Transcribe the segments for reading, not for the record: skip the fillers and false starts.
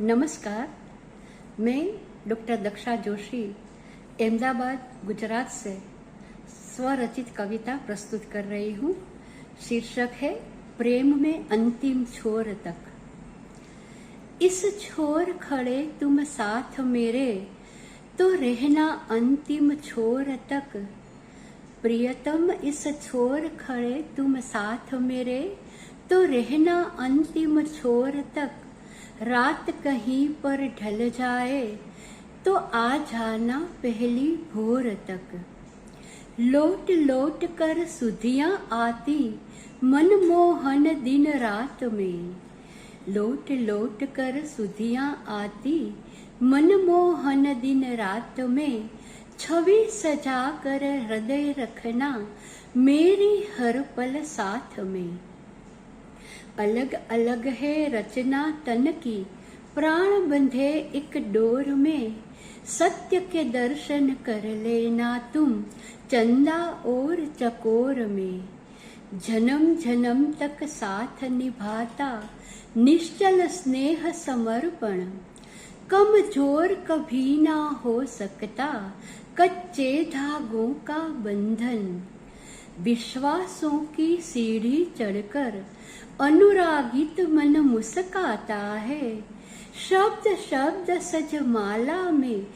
नमस्कार, मैं डॉक्टर दक्षा जोशी अहमदाबाद गुजरात से स्वरचित कविता प्रस्तुत कर रही हूँ। शीर्षक है प्रेम में अंतिम छोर तक। इस छोर खड़े तुम साथ मेरे, तो रहना अंतिम छोर तक। प्रियतम इस छोर खड़े तुम साथ मेरे, तो रहना अंतिम छोर तक। रात कहीं पर ढल जाए तो आ जाना पहली भोर तक। लौट लौट कर सुधियां आती मनमोहन दिन रात में। लौट लौट कर सुधियां आती मनमोहन दिन रात में। छवि सजा कर हृदय रखना मेरी हर पल साथ में। अलग अलग है रचना तन की, प्राण बंधे एक डोर में। सत्य के दर्शन कर लेना तुम चंदा और चकोर में। जन्म जन्म तक साथ निभाता निश्चल स्नेह समर्पण। कमजोर कभी ना हो सकता कच्चे धागों का बंधन। विश्वासों की सीढ़ी चढ़कर अनुरागित मन मुस्काता है। शब्द शब्द सजमाला में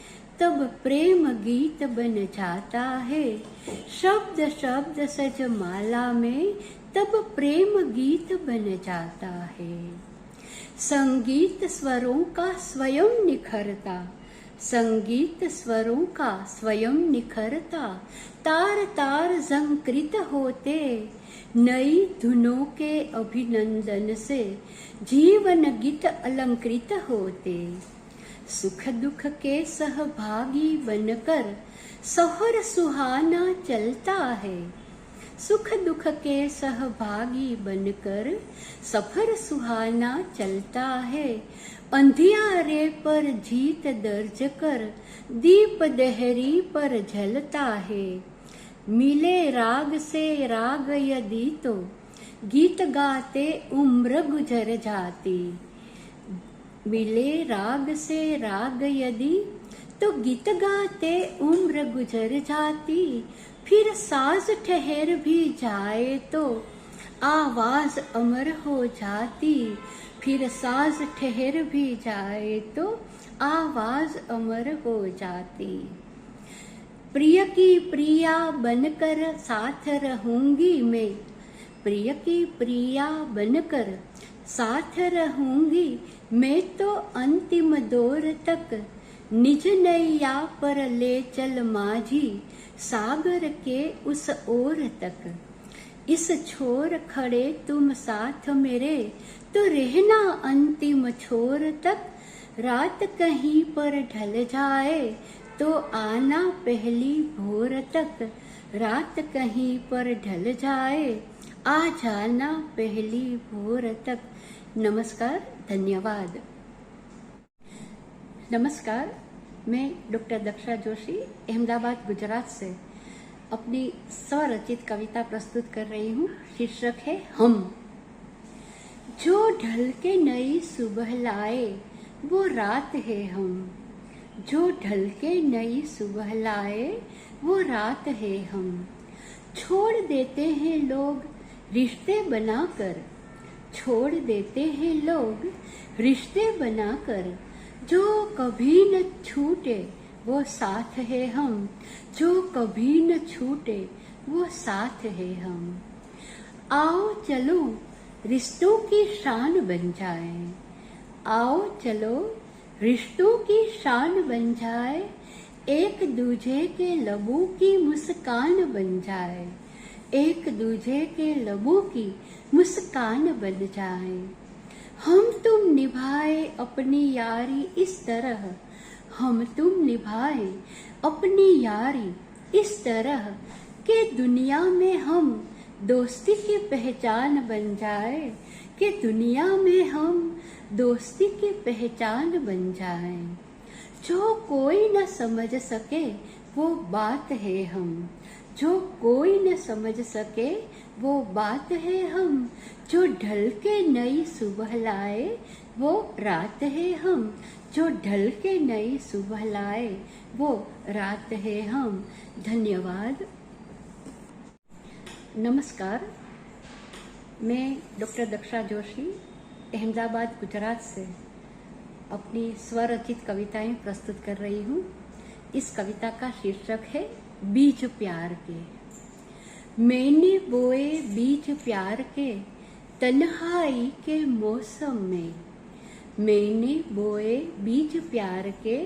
तब प्रेम गीत बन जाता है। शब्द शब्द सजमाला में तब प्रेम गीत बन जाता है। संगीत स्वरों का स्वयं निखरता, संगीत स्वरों का स्वयं निखरता। तार तार झंकृत होते नई धुनों के अभिनंदन से। जीवन गीत अलंकृत होते सुख दुख के सहभागी बनकर सफर सुहाना चलता है। सुख दुख के सहभागी बनकर सफर सुहाना चलता है। अंधियारे पर जीत दर्ज कर दीप दहरी पर झलता है। मिले राग से राग यदि तो गीत गाते उम्र गुजर जाती। मिले राग से राग यदि तो गीत गाते उम्र गुजर जाती। फिर साज ठहर भी जाए तो आवाज अमर हो जाती। फिर साज ठहर भी जाए तो आवाज अमर हो जाती। प्रिय की प्रिया बनकर साथ रहूंगी मैं। प्रिय की प्रिया बनकर साथ रहूंगी मैं तो अंतिम दौर तक। निज नैया पर ले चल माझी सागर के उस ओर तक। इस छोर खड़े तुम साथ मेरे, तो रहना अंतिम छोर तक। रात कहीं पर ढल जाए तो आना पहली भोर तक। रात कहीं पर ढल जाए आ जाना पहली भोर तक। नमस्कार, धन्यवाद। नमस्कार, मैं डॉक्टर दक्षा जोशी अहमदाबाद गुजरात से अपनी स्वरचित कविता प्रस्तुत कर रही हूँ। शीर्षक है हम। जो ढल के नई सुबह लाए वो रात है हम। जो ढल के नई सुबह लाए वो रात है हम। छोड़ देते हैं लोग रिश्ते बनाकर, छोड़ देते हैं लोग रिश्ते बनाकर। जो कभी न छूटे वो साथ है हम। जो कभी न छूटे वो साथ है हम। आओ चलो रिश्तों की शान बन जाए। आओ चलो रिश्तों की शान बन जाए। एक दूजे के लबों की मुस्कान बन जाए। एक दूजे के लबों की मुस्कान बन जाए। हम तुम निभाए अपनी यारी इस तरह। हम तुम निभाए अपनी यारी इस तरह के दुनिया में हम दोस्ती की पहचान बन जाए। कि दुनिया में हम दोस्ती की पहचान बन जाए। जो कोई न समझ सके वो बात है हम। जो कोई न समझ सके वो बात है हम। जो ढल के नई सुबह लाए वो रात है हम जो ढल के नई सुबह लाए, वो रात है हम। धन्यवाद। नमस्कार, मैं डॉक्टर दक्षा जोशी अहमदाबाद गुजरात से अपनी स्वरचित कविताएं प्रस्तुत कर रही हूँ। इस कविता का शीर्षक है बीज प्यार के। मैंने बोए बीज प्यार के तन्हाई के मौसम में, मैंने बोए बीज प्यार के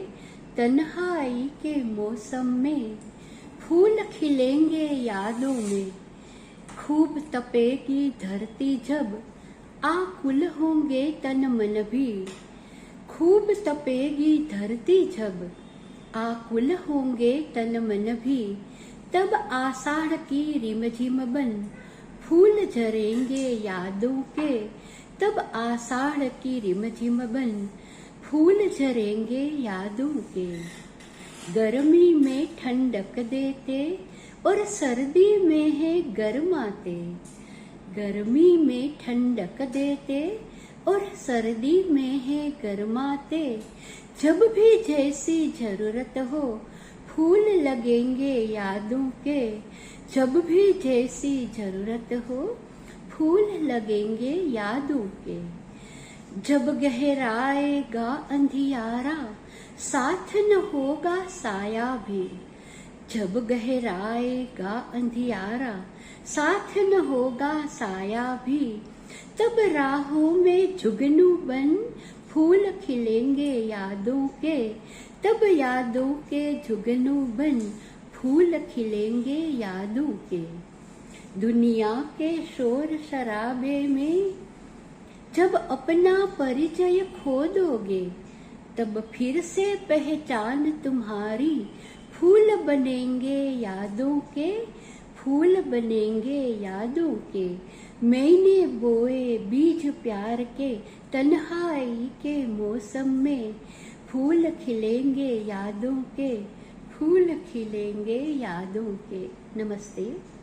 तन्हाई के मौसम में, फूल खिलेंगे यादों में, खूब तपेगी धरती जब, आकुल होंगे तन मन भी, खूब तपेगी धरती जब, आकुल होंगे तन मन भी, तब आषाढ़ की रिमझिम बन, फूल झरेंगे यादों के, तब आषाढ़ की रिमझिम बन, फूल झरेंगे यादों के। गर्मी में ठंडक देते और सर्दी में है गरमाते, गर्मी में ठंडक देते और सर्दी में है गरमाते, जब भी जैसी जरूरत हो फूल लगेंगे यादों के, जब भी जैसी जरूरत हो फूल लगेंगे यादों के। जब गहराएगा अंधियारा साथ न होगा साया भी, जब गहराएगा अंधियारा साथ न होगा साया भी, तब राहों में जुगनू बन फूल खिलेंगे यादों के, तब यादों के जुगनू बन फूल खिलेंगे यादों के। दुनिया के शोर शराबे में जब अपना परिचय खो दोगे, तब फिर से पहचान तुम्हारी, फूल बनेंगे यादों के, फूल बनेंगे यादों के। मैंने बोए बीज प्यार के तन्हाई के मौसम में, फूल खिलेंगे यादों के, फूल खिलेंगे यादों के। नमस्ते।